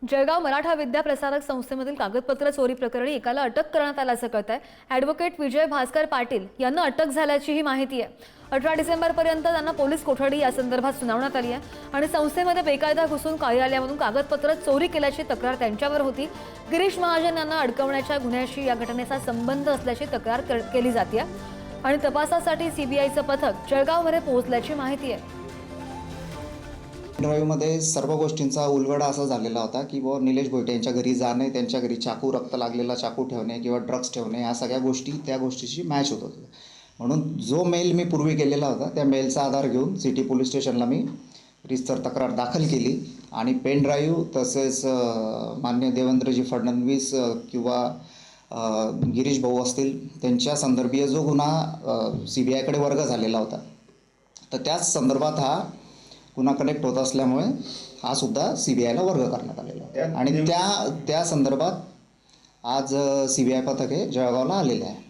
जळगाव मराठा विद्या प्रसारक संस्थेमधील कागदपत्र चोरी प्रकरणी एकाला अटक करण्यात आल्याचं कळतंय। ॲडव्होकेट विजय भास्कर पाटील यांना अटक झाल्याची ही माहिती आहे। 18 डिसेंबरपर्यंत त्यांना पोलीस कोठडी या संदर्भात सुनावण्यात आली आहे आणि संस्थेमध्ये बेकायदा घुसून कार्यालयामधून कागदपत्र चोरी केल्याची तक्रार त्यांच्यावर होती। गिरीश महाजन यांना अडकवण्याच्या गुन्ह्याशी या घटनेचा संबंध असल्याची तक्रार केली जाते आणि तपासासाठी सीबीआयचं पथक जळगावमध्ये पोहोचल्याची माहिती आहे। ड्राईव्हमध्ये सर्व गोष्टींचा उलगडा असा झालेला होता की निलेश भोईटे यांच्या घरी जाणे, त्यांच्या घरी चाकू, रक्त लागलेला चाकू ठेवणे किंवा ड्रग्स ठेवणे, ह्या सगळ्या गोष्टी त्या गोष्टीशी मॅच होत होत्या। म्हणून जो मेल मी पूर्वी केलेला होता त्या मेलचा आधार घेऊन सिटी पोलीस स्टेशनला मी रितसर तक्रार दाखल केली आणि पेन ड्राईव्ह तसेच माननीय देवेंद्रजी फडणवीस किंवा गिरीश भाऊ असतील त्यांच्या संदर्भीय जो गुन्हा सीबीआयकडे वर्ग झालेला होता, तर त्याच संदर्भात हा गुन्हा कनेक्ट होत असल्यामुळे हा सुद्धा सीबीआयला वर्ग करण्यात आलेला होता आणि त्या संदर्भात आज सीबीआय पथक हे जळगावला आलेले आहे।